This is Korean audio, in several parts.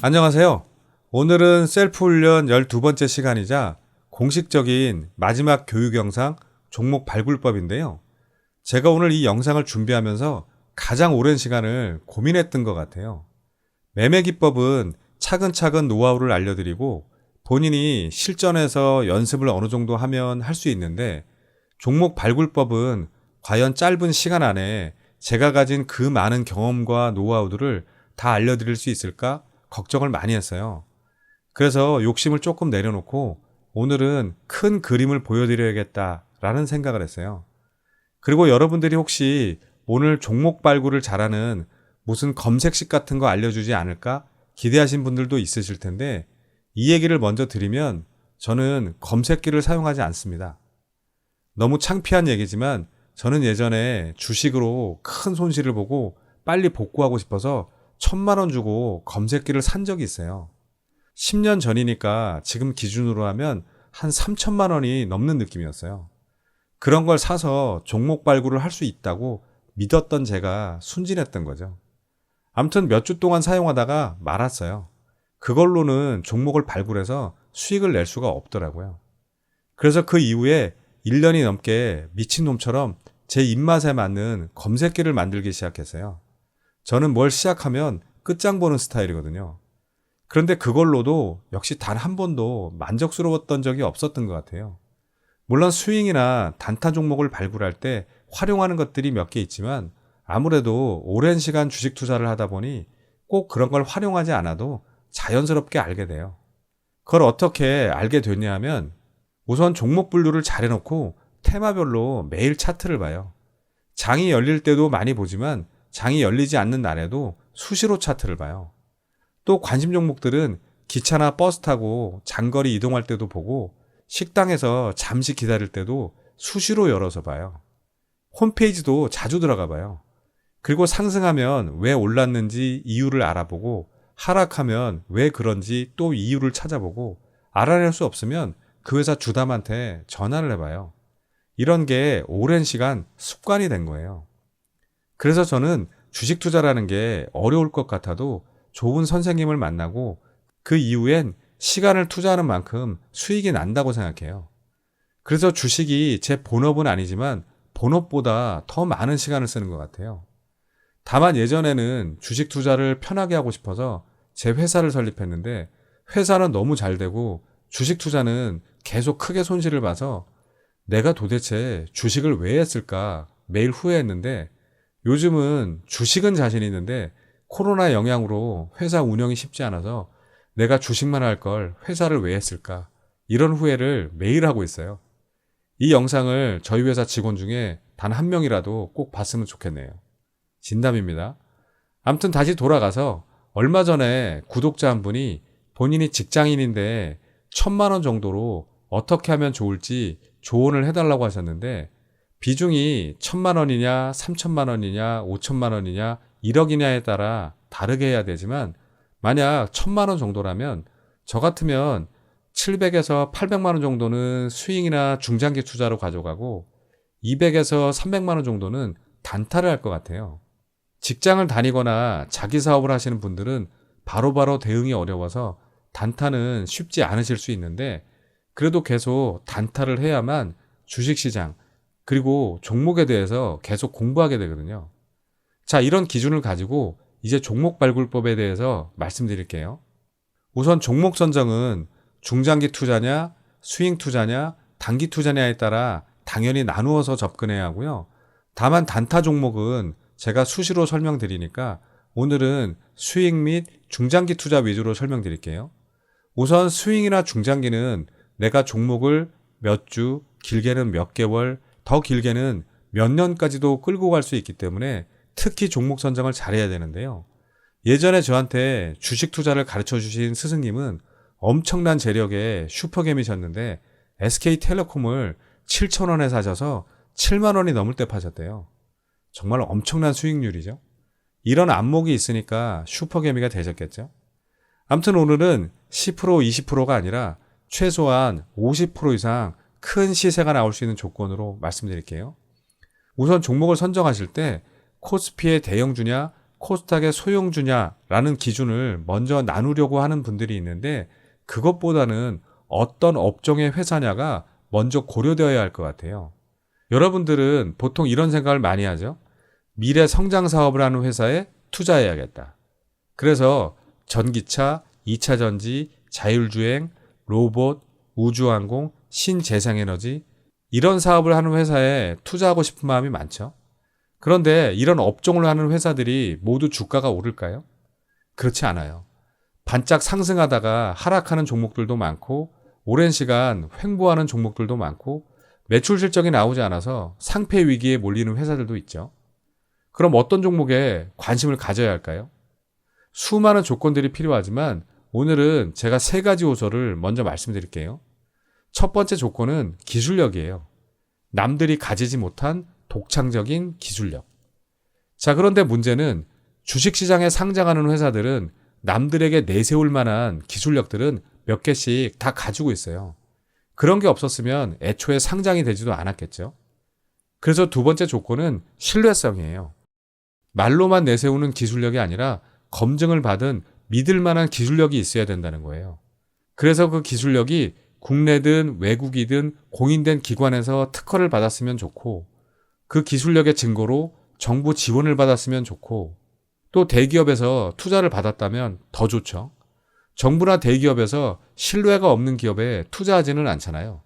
안녕하세요. 오늘은 셀프 훈련 12번째 시간이자 공식적인 마지막 교육 영상 종목 발굴법인데요. 제가 오늘 이 영상을 준비하면서 가장 오랜 시간을 고민했던 것 같아요. 매매 기법은 차근차근 노하우를 알려드리고 본인이 실전에서 연습을 어느 정도 하면 할 수 있는데, 종목 발굴법은 과연 짧은 시간 안에 제가 가진 그 많은 경험과 노하우들을 다 알려드릴 수 있을까 걱정을 많이 했어요. 그래서 욕심을 조금 내려놓고 오늘은 큰 그림을 보여드려야겠다라는 생각을 했어요. 그리고 여러분들이 혹시 오늘 종목 발굴을 잘하는 무슨 검색식 같은 거 알려주지 않을까 기대하신 분들도 있으실 텐데, 이 얘기를 먼저 드리면 저는 검색기를 사용하지 않습니다. 너무 창피한 얘기지만 저는 예전에 주식으로 큰 손실을 보고 빨리 복구하고 싶어서 1,000만 원 주고 검색기를 산 적이 있어요. 10년 전이니까 지금 기준으로 하면 한 3,000만 원이 넘는 느낌이었어요. 그런 걸 사서 종목 발굴을 할 수 있다고 믿었던 제가 순진했던 거죠. 아무튼 몇 주 동안 사용하다가 말았어요. 그걸로는 종목을 발굴해서 수익을 낼 수가 없더라고요. 그래서 그 이후에 1년이 넘게 미친놈처럼 제 입맛에 맞는 검색기를 만들기 시작했어요. 저는 뭘 시작하면 끝장 보는 스타일이거든요. 그런데 그걸로도 역시 단 한 번도 만족스러웠던 적이 없었던 것 같아요. 물론 스윙이나 단타 종목을 발굴할 때 활용하는 것들이 몇 개 있지만, 아무래도 오랜 시간 주식 투자를 하다 보니 꼭 그런 걸 활용하지 않아도 자연스럽게 알게 돼요. 그걸 어떻게 알게 됐냐 하면, 우선 종목 분류를 잘 해놓고 테마별로 매일 차트를 봐요. 장이 열릴 때도 많이 보지만 장이 열리지 않는 날에도 수시로 차트를 봐요. 또 관심 종목들은 기차나 버스 타고 장거리 이동할 때도 보고, 식당에서 잠시 기다릴 때도 수시로 열어서 봐요. 홈페이지도 자주 들어가 봐요. 그리고 상승하면 왜 올랐는지 이유를 알아보고, 하락하면 왜 그런지 또 이유를 찾아보고, 알아낼 수 없으면 그 회사 주담한테 전화를 해봐요. 이런 게 오랜 시간 습관이 된 거예요. 그래서 저는 주식 투자라는 게 어려울 것 같아도 좋은 선생님을 만나고 그 이후엔 시간을 투자하는 만큼 수익이 난다고 생각해요. 그래서 주식이 제 본업은 아니지만 본업보다 더 많은 시간을 쓰는 것 같아요. 다만 예전에는 주식 투자를 편하게 하고 싶어서 제 회사를 설립했는데, 회사는 너무 잘 되고 주식 투자는 계속 크게 손실을 봐서 내가 도대체 주식을 왜 했을까 매일 후회했는데, 요즘은 주식은 자신 있는데 코로나 영향으로 회사 운영이 쉽지 않아서 내가 주식만 할 걸 회사를 왜 했을까, 이런 후회를 매일 하고 있어요. 이 영상을 저희 회사 직원 중에 단 한 명이라도 꼭 봤으면 좋겠네요. 진담입니다. 아무튼 다시 돌아가서, 얼마 전에 구독자 한 분이 본인이 직장인인데 1,000만 원 정도로 어떻게 하면 좋을지 조언을 해달라고 하셨는데, 비중이 1,000만 원이냐 3,000만 원이냐 5,000만 원이냐 1억이냐에 따라 다르게 해야 되지만, 만약 1,000만 원 정도라면 저 같으면 700에서 800만 원 정도는 스윙이나 중장기 투자로 가져가고 200에서 300만 원 정도는 단타를 할 것 같아요. 직장을 다니거나 자기 사업을 하시는 분들은 바로바로 대응이 어려워서 단타는 쉽지 않으실 수 있는데, 그래도 계속 단타를 해야만 주식시장 그리고 종목에 대해서 계속 공부하게 되거든요. 자, 이런 기준을 가지고 이제 종목 발굴법에 대해서 말씀드릴게요. 우선 종목 선정은 중장기 투자냐, 스윙 투자냐, 단기 투자냐에 따라 당연히 나누어서 접근해야 하고요. 다만 단타 종목은 제가 수시로 설명드리니까 오늘은 스윙 및 중장기 투자 위주로 설명드릴게요. 우선 스윙이나 중장기는 내가 종목을 몇 주, 길게는 몇 개월, 더 길게는 몇 년까지도 끌고 갈 수 있기 때문에 특히 종목 선정을 잘해야 되는데요. 예전에 저한테 주식 투자를 가르쳐 주신 스승님은 엄청난 재력의 슈퍼개미셨는데 SK텔레콤을 7,000원에 사셔서 7만 원이 넘을 때 파셨대요. 정말 엄청난 수익률이죠. 이런 안목이 있으니까 슈퍼개미가 되셨겠죠. 아무튼 오늘은 10% 20%가 아니라 최소한 50% 이상 큰 시세가 나올 수 있는 조건으로 말씀드릴게요. 우선 종목을 선정하실 때 코스피의 대형주냐 코스닥의 소형주냐라는 기준을 먼저 나누려고 하는 분들이 있는데 그것보다는 어떤 업종의 회사냐가 먼저 고려되어야 할 것 같아요. 여러분들은 보통 이런 생각을 많이 하죠. 미래 성장 사업을 하는 회사에 투자해야겠다. 그래서 전기차, 2차 전지, 자율주행, 로봇, 우주항공, 신재생에너지 이런 사업을 하는 회사에 투자하고 싶은 마음이 많죠. 그런데 이런 업종을 하는 회사들이 모두 주가가 오를까요? 그렇지 않아요. 반짝 상승하다가 하락하는 종목들도 많고 오랜 시간 횡보하는 종목들도 많고 매출 실적이 나오지 않아서 상폐 위기에 몰리는 회사들도 있죠. 그럼 어떤 종목에 관심을 가져야 할까요? 수많은 조건들이 필요하지만 오늘은 제가 3가지 요소를 먼저 말씀드릴게요. 첫 번째 조건은 기술력이에요. 남들이 가지지 못한 독창적인 기술력. 자, 그런데 문제는 주식시장에 상장하는 회사들은 남들에게 내세울 만한 기술력들은 몇 개씩 다 가지고 있어요. 그런 게 없었으면 애초에 상장이 되지도 않았겠죠. 그래서 두 번째 조건은 신뢰성이에요. 말로만 내세우는 기술력이 아니라 검증을 받은 믿을 만한 기술력이 있어야 된다는 거예요. 그래서 그 기술력이 국내든 외국이든 공인된 기관에서 특허를 받았으면 좋고 그 기술력의 증거로 정부 지원을 받았으면 좋고 또 대기업에서 투자를 받았다면 더 좋죠. 정부나 대기업에서 신뢰가 없는 기업에 투자하지는 않잖아요.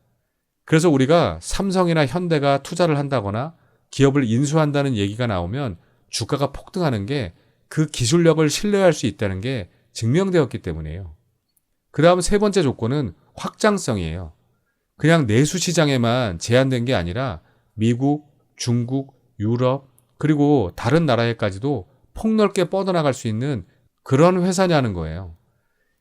그래서 우리가 삼성이나 현대가 투자를 한다거나 기업을 인수한다는 얘기가 나오면 주가가 폭등하는 게 그 기술력을 신뢰할 수 있다는 게 증명되었기 때문이에요. 그 다음 3번째 조건은 확장성이에요. 그냥 내수 시장에만 제한된 게 아니라 미국, 중국, 유럽, 그리고 다른 나라에까지도 폭넓게 뻗어나갈 수 있는 그런 회사냐는 거예요.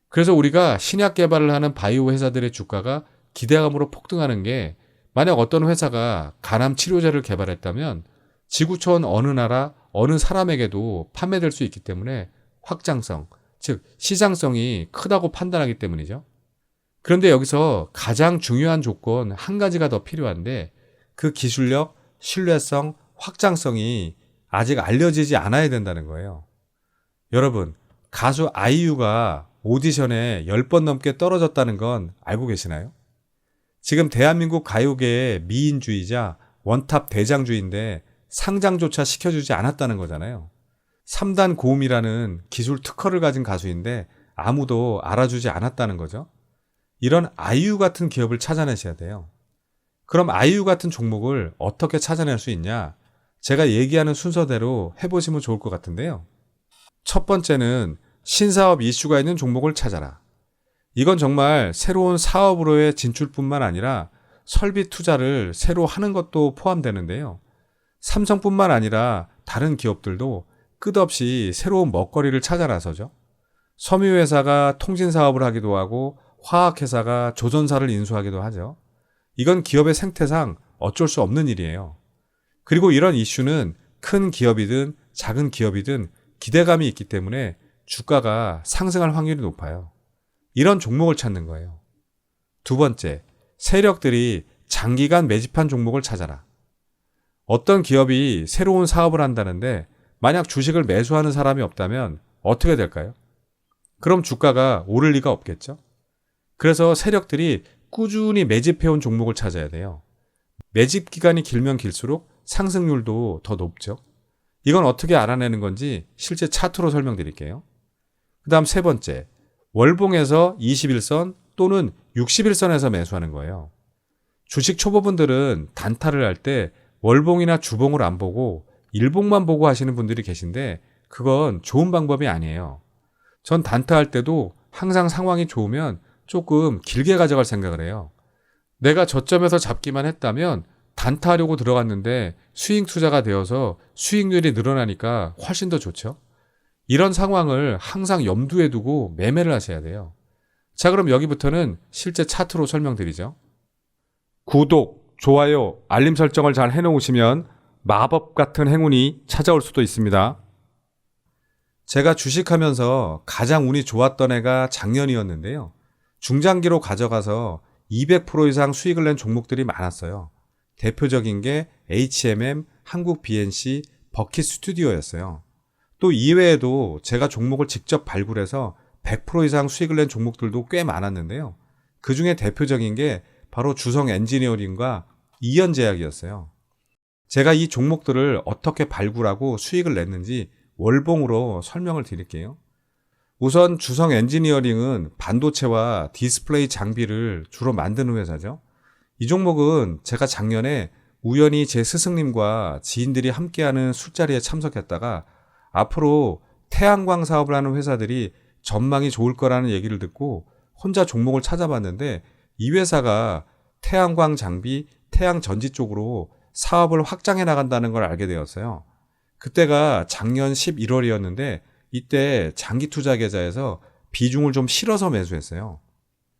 그래서 우리가 신약 개발을 하는 바이오 회사들의 주가가 기대감으로 폭등하는 게 만약 어떤 회사가 간암 치료제를 개발했다면 지구촌 어느 나라, 어느 사람에게도 판매될 수 있기 때문에 확장성, 즉 시장성이 크다고 판단하기 때문이죠. 그런데 여기서 가장 중요한 조건 한 가지가 더 필요한데 그 기술력, 신뢰성, 확장성이 아직 알려지지 않아야 된다는 거예요. 여러분, 가수 아이유가 오디션에 10번 넘게 떨어졌다는 건 알고 계시나요? 지금 대한민국 가요계의 미인주의자 원탑 대장주인데 상장조차 시켜주지 않았다는 거잖아요. 3단 고음이라는 기술 특허를 가진 가수인데 아무도 알아주지 않았다는 거죠. 이런 아이유 같은 기업을 찾아내셔야 돼요. 그럼 아이유 같은 종목을 어떻게 찾아낼 수 있냐? 제가 얘기하는 순서대로 해보시면 좋을 것 같은데요. 첫 번째는 신사업 이슈가 있는 종목을 찾아라. 이건 정말 새로운 사업으로의 진출뿐만 아니라 설비 투자를 새로 하는 것도 포함되는데요. 삼성뿐만 아니라 다른 기업들도 끝없이 새로운 먹거리를 찾아 나서죠. 섬유회사가 통신사업을 하기도 하고 화학회사가 조선사를 인수하기도 하죠. 이건 기업의 생태상 어쩔 수 없는 일이에요. 그리고 이런 이슈는 큰 기업이든 작은 기업이든 기대감이 있기 때문에 주가가 상승할 확률이 높아요. 이런 종목을 찾는 거예요. 두 번째, 세력들이 장기간 매집한 종목을 찾아라. 어떤 기업이 새로운 사업을 한다는데 만약 주식을 매수하는 사람이 없다면 어떻게 될까요? 그럼 주가가 오를 리가 없겠죠? 그래서 세력들이 꾸준히 매집해온 종목을 찾아야 돼요. 매집 기간이 길면 길수록 상승률도 더 높죠. 이건 어떻게 알아내는 건지 실제 차트로 설명드릴게요. 그 다음 3번째, 월봉에서 21선 또는 61선에서 매수하는 거예요. 주식 초보분들은 단타를 할 때 월봉이나 주봉을 안 보고 일봉만 보고 하시는 분들이 계신데 그건 좋은 방법이 아니에요. 전 단타할 때도 항상 상황이 좋으면 조금 길게 가져갈 생각을 해요. 내가 저점에서 잡기만 했다면 단타하려고 들어갔는데 스윙 투자가 되어서 수익률이 늘어나니까 훨씬 더 좋죠. 이런 상황을 항상 염두에 두고 매매를 하셔야 돼요. 자, 그럼 여기부터는 실제 차트로 설명드리죠. 구독, 좋아요, 알림 설정을 잘 해놓으시면 마법 같은 행운이 찾아올 수도 있습니다. 제가 주식하면서 가장 운이 좋았던 해가 작년이었는데요. 중장기로 가져가서 200% 이상 수익을 낸 종목들이 많았어요. 대표적인 게 HMM, 한국 BNC, 버킷 스튜디오였어요. 또 이외에도 제가 종목을 직접 발굴해서 100% 이상 수익을 낸 종목들도 꽤 많았는데요. 그 중에 대표적인 게 바로 주성 엔지니어링과 이현제약이었어요. 제가 이 종목들을 어떻게 발굴하고 수익을 냈는지 월봉으로 설명을 드릴게요. 우선 주성 엔지니어링은 반도체와 디스플레이 장비를 주로 만드는 회사죠. 이 종목은 제가 작년에 우연히 제 스승님과 지인들이 함께하는 술자리에 참석했다가 앞으로 태양광 사업을 하는 회사들이 전망이 좋을 거라는 얘기를 듣고 혼자 종목을 찾아봤는데 이 회사가 태양광 장비, 태양 전지 쪽으로 사업을 확장해 나간다는 걸 알게 되었어요. 그때가 작년 11월이었는데 이때 장기 투자 계좌에서 비중을 좀 실어서 매수했어요.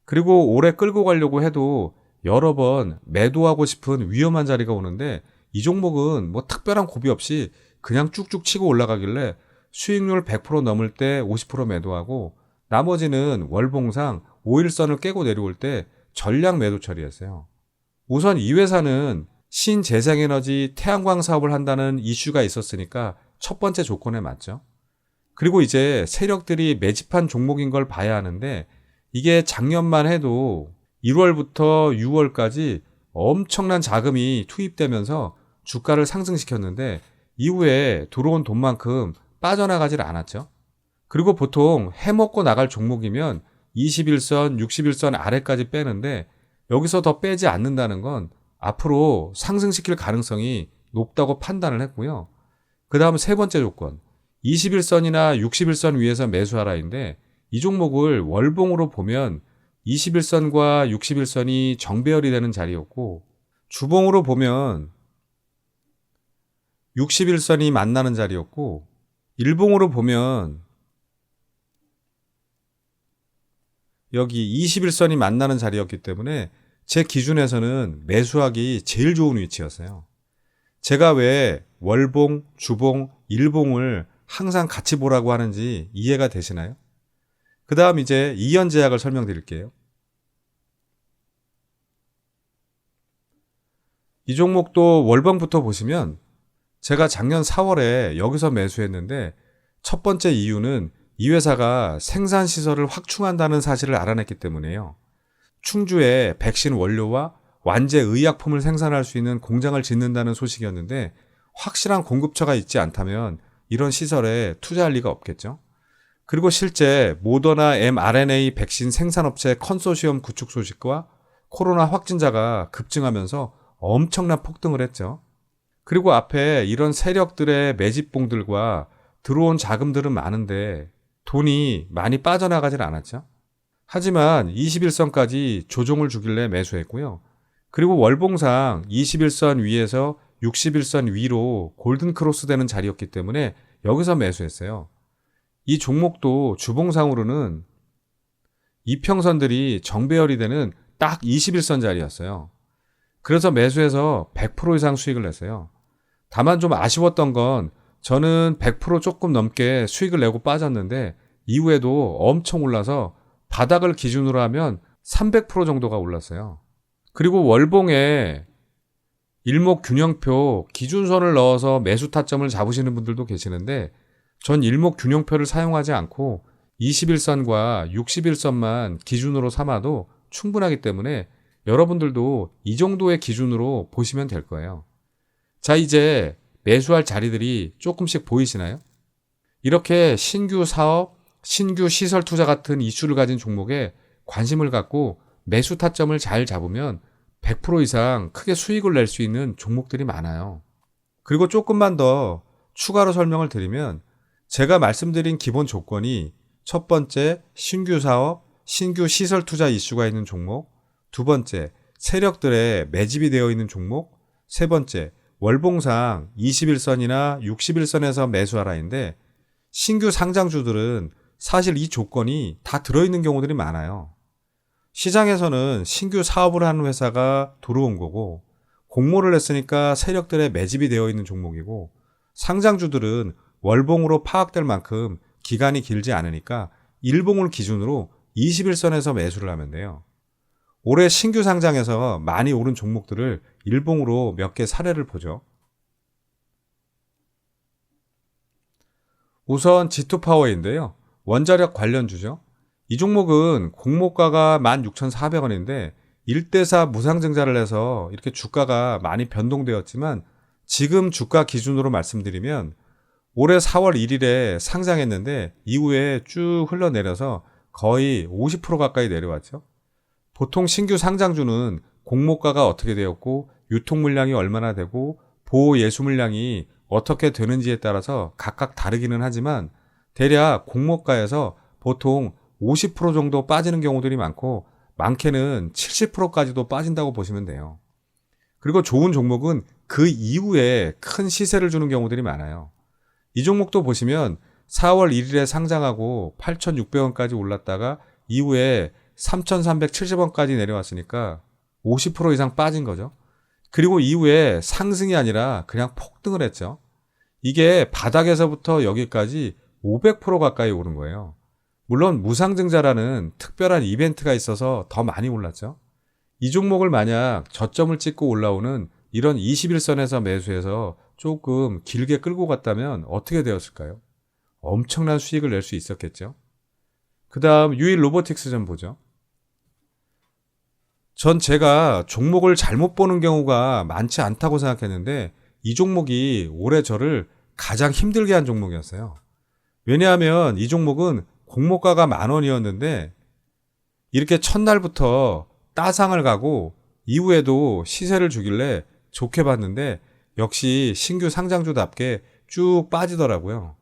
그리고 오래 끌고 가려고 해도 여러 번 매도하고 싶은 위험한 자리가 오는데 이 종목은 뭐 특별한 고비 없이 그냥 쭉쭉 치고 올라가길래 수익률 100% 넘을 때 50% 매도하고 나머지는 월봉상 5일선을 깨고 내려올 때 전량 매도 처리했어요. 우선 이 회사는 신재생에너지 태양광 사업을 한다는 이슈가 있었으니까 첫 번째 조건에 맞죠. 그리고 이제 세력들이 매집한 종목인 걸 봐야 하는데 이게 작년만 해도 1월부터 6월까지 엄청난 자금이 투입되면서 주가를 상승시켰는데 이후에 들어온 돈만큼 빠져나가질 않았죠. 그리고 보통 해먹고 나갈 종목이면 21선, 61선 아래까지 빼는데 여기서 더 빼지 않는다는 건 앞으로 상승시킬 가능성이 높다고 판단을 했고요. 그 다음 세 번째 조건, 21선이나 61선 위에서 매수하라인데 이 종목을 월봉으로 보면 21선과 61선이 정배열이 되는 자리였고 주봉으로 보면 61선이 만나는 자리였고 일봉으로 보면 여기 21선이 만나는 자리였기 때문에 제 기준에서는 매수하기 제일 좋은 위치였어요. 제가 왜 월봉, 주봉, 일봉을 항상 같이 보라고 하는지 이해가 되시나요? 그 다음 이제 이현제약을 설명드릴게요. 이 종목도 월봉부터 보시면 제가 작년 4월에 여기서 매수했는데 첫 번째 이유는 이 회사가 생산시설을 확충한다는 사실을 알아냈기 때문에요. 충주에 백신 원료와 완제 의약품을 생산할 수 있는 공장을 짓는다는 소식이었는데 확실한 공급처가 있지 않다면 이런 시설에 투자할 리가 없겠죠. 그리고 실제 모더나 mRNA 백신 생산업체 컨소시엄 구축 소식과 코로나 확진자가 급증하면서 엄청난 폭등을 했죠. 그리고 앞에 이런 세력들의 매집봉들과 들어온 자금들은 많은데 돈이 많이 빠져나가질 않았죠. 하지만 21선까지 조종을 주길래 매수했고요. 그리고 월봉상 21선 위에서 61선 위로 골든크로스 되는 자리였기 때문에 여기서 매수했어요. 이 종목도 주봉상으로는 이평선들이 정배열이 되는 딱 21선 자리였어요. 그래서 매수해서 100% 이상 수익을 냈어요. 다만 좀 아쉬웠던 건 저는 100% 조금 넘게 수익을 내고 빠졌는데 이후에도 엄청 올라서 바닥을 기준으로 하면 300% 정도가 올랐어요. 그리고 월봉에 일목균형표 기준선을 넣어서 매수 타점을 잡으시는 분들도 계시는데 전 일목균형표를 사용하지 않고 21선과 61선만 기준으로 삼아도 충분하기 때문에 여러분들도 이 정도의 기준으로 보시면 될 거예요. 자, 이제 매수할 자리들이 조금씩 보이시나요? 이렇게 신규 사업, 신규 시설 투자 같은 이슈를 가진 종목에 관심을 갖고 매수 타점을 잘 잡으면 100% 이상 크게 수익을 낼 수 있는 종목들이 많아요. 그리고 조금만 더 추가로 설명을 드리면 제가 말씀드린 기본 조건이 첫 번째, 신규 사업, 신규 시설 투자 이슈가 있는 종목, 두 번째, 세력들의 매집이 되어 있는 종목, 세 번째, 월봉상 21선이나 61선에서 매수하라인데 신규 상장주들은 사실 이 조건이 다 들어있는 경우들이 많아요. 시장에서는 신규 사업을 하는 회사가 들어온 거고 공모를 했으니까 세력들의 매집이 되어 있는 종목이고 상장주들은 월봉으로 파악될 만큼 기간이 길지 않으니까 일봉을 기준으로 21선에서 매수를 하면 돼요. 올해 신규 상장에서 많이 오른 종목들을 일봉으로 몇 개 사례를 보죠. 우선 G2파워인데요. 원자력 관련주죠. 이 종목은 공모가가 16,400원인데 1대4 무상증자를 해서 이렇게 주가가 많이 변동되었지만 지금 주가 기준으로 말씀드리면 올해 4월 1일에 상장했는데 이후에 쭉 흘러내려서 거의 50% 가까이 내려왔죠. 보통 신규 상장주는 공모가가 어떻게 되었고 유통 물량이 얼마나 되고 보호 예수 물량이 어떻게 되는지에 따라서 각각 다르기는 하지만 대략 공모가에서 보통 50% 정도 빠지는 경우들이 많고 많게는 70%까지도 빠진다고 보시면 돼요. 그리고 좋은 종목은 그 이후에 큰 시세를 주는 경우들이 많아요. 이 종목도 보시면 4월 1일에 상장하고 8,600원까지 올랐다가 이후에 3,370원까지 내려왔으니까 50% 이상 빠진 거죠. 그리고 이후에 상승이 아니라 그냥 폭등을 했죠. 이게 바닥에서부터 여기까지 500% 가까이 오른 거예요. 물론 무상증자라는 특별한 이벤트가 있어서 더 많이 올랐죠. 이 종목을 만약 저점을 찍고 올라오는 이런 21선에서 매수해서 조금 길게 끌고 갔다면 어떻게 되었을까요? 엄청난 수익을 낼 수 있었겠죠. 그 다음 유일 로보틱스 좀 보죠. 전 제가 종목을 잘못 보는 경우가 많지 않다고 생각했는데 이 종목이 올해 저를 가장 힘들게 한 종목이었어요. 왜냐하면 이 종목은 공모가가 10,000원이었는데 이렇게 첫날부터 따상을 가고 이후에도 시세를 주길래 좋게 봤는데 역시 신규 상장주답게 쭉 빠지더라고요.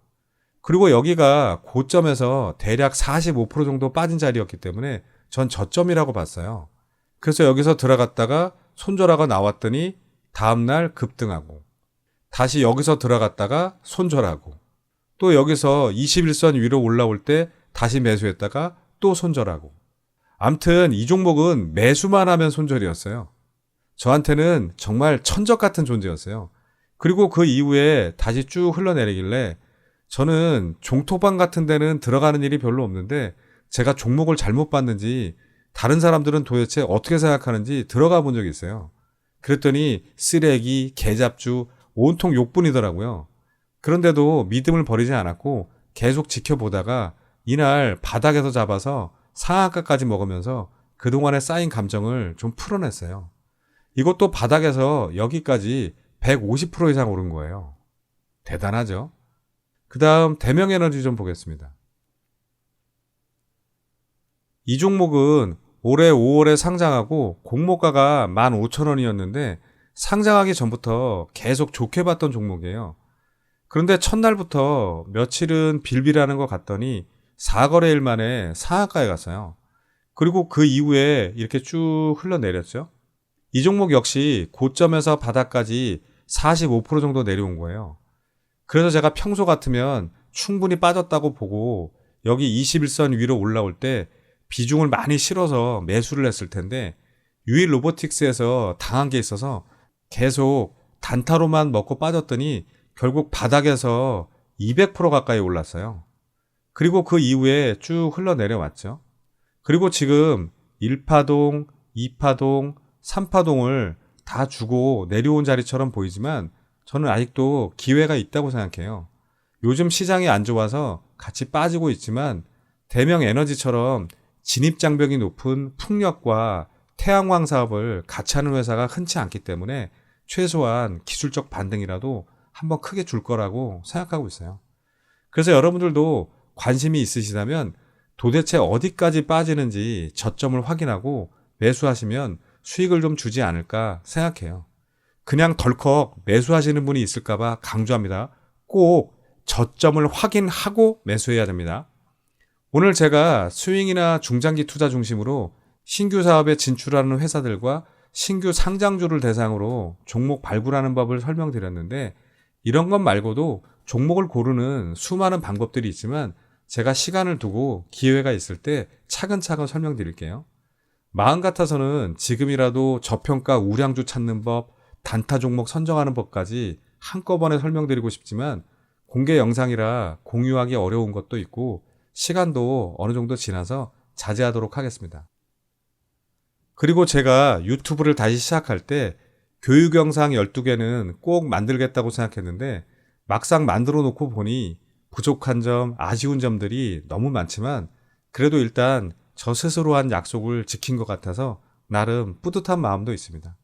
그리고 여기가 고점에서 대략 45% 정도 빠진 자리였기 때문에 전 저점이라고 봤어요. 그래서 여기서 들어갔다가 손절하고 나왔더니 다음날 급등하고 다시 여기서 들어갔다가 손절하고 또 여기서 21선 위로 올라올 때 다시 매수했다가 또 손절하고 암튼 이 종목은 매수만 하면 손절이었어요. 저한테는 정말 천적 같은 존재였어요. 그리고 그 이후에 다시 쭉 흘러내리길래 저는 종토방 같은 데는 들어가는 일이 별로 없는데 제가 종목을 잘못 봤는지 다른 사람들은 도대체 어떻게 생각하는지 들어가 본 적이 있어요. 그랬더니 쓰레기, 개잡주, 온통 욕뿐이더라고요. 그런데도 믿음을 버리지 않았고 계속 지켜보다가 이날 바닥에서 잡아서 상한가까지 먹으면서 그동안에 쌓인 감정을 좀 풀어냈어요. 이것도 바닥에서 여기까지 150% 이상 오른 거예요. 대단하죠? 그 다음 대명에너지 좀 보겠습니다. 이 종목은 올해 5월에 상장하고 공모가가 15,000원이었는데 상장하기 전부터 계속 좋게 봤던 종목이에요. 그런데 첫날부터 며칠은 빌빌하는 것 같더니 4거래일 만에 상한가에 갔어요. 그리고 그 이후에 이렇게 쭉 흘러내렸죠. 이 종목 역시 고점에서 바닥까지 45% 정도 내려온 거예요. 그래서 제가 평소 같으면 충분히 빠졌다고 보고 여기 21선 위로 올라올 때 비중을 많이 실어서 매수를 했을 텐데 유일 로보틱스에서 당한 게 있어서 계속 단타로만 먹고 빠졌더니 결국 바닥에서 200% 가까이 올랐어요. 그리고 그 이후에 쭉 흘러내려왔죠. 그리고 지금 1파동, 2파동, 3파동을 다 주고 내려온 자리처럼 보이지만 저는 아직도 기회가 있다고 생각해요. 요즘 시장이 안 좋아서 같이 빠지고 있지만 대명에너지처럼 진입장벽이 높은 풍력과 태양광 사업을 같이 하는 회사가 흔치 않기 때문에 최소한 기술적 반등이라도 한번 크게 줄 거라고 생각하고 있어요. 그래서 여러분들도 관심이 있으시다면 도대체 어디까지 빠지는지 저점을 확인하고 매수하시면 수익을 좀 주지 않을까 생각해요. 그냥 덜컥 매수하시는 분이 있을까봐 강조합니다. 꼭 저점을 확인하고 매수해야 됩니다. 오늘 제가 스윙이나 중장기 투자 중심으로 신규 사업에 진출하는 회사들과 신규 상장주를 대상으로 종목 발굴하는 법을 설명드렸는데 이런 것 말고도 종목을 고르는 수많은 방법들이 있지만 제가 시간을 두고 기회가 있을 때 차근차근 설명드릴게요. 마음 같아서는 지금이라도 저평가 우량주 찾는 법, 단타 종목 선정하는 법까지 한꺼번에 설명드리고 싶지만 공개 영상이라 공유하기 어려운 것도 있고 시간도 어느 정도 지나서 자제하도록 하겠습니다. 그리고 제가 유튜브를 다시 시작할 때 교육 영상 12개는 꼭 만들겠다고 생각했는데 막상 만들어 놓고 보니 부족한 점, 아쉬운 점들이 너무 많지만 그래도 일단 저 스스로 한 약속을 지킨 것 같아서 나름 뿌듯한 마음도 있습니다.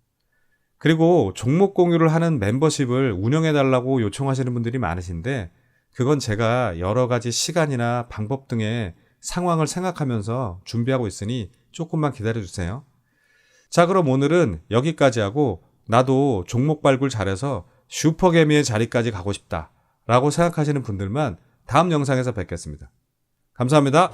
그리고 종목 공유를 하는 멤버십을 운영해달라고 요청하시는 분들이 많으신데 그건 제가 여러 가지 시간이나 방법 등의 상황을 생각하면서 준비하고 있으니 조금만 기다려주세요. 자, 그럼 오늘은 여기까지 하고 나도 종목 발굴 잘해서 슈퍼개미의 자리까지 가고 싶다 라고 생각하시는 분들만 다음 영상에서 뵙겠습니다. 감사합니다.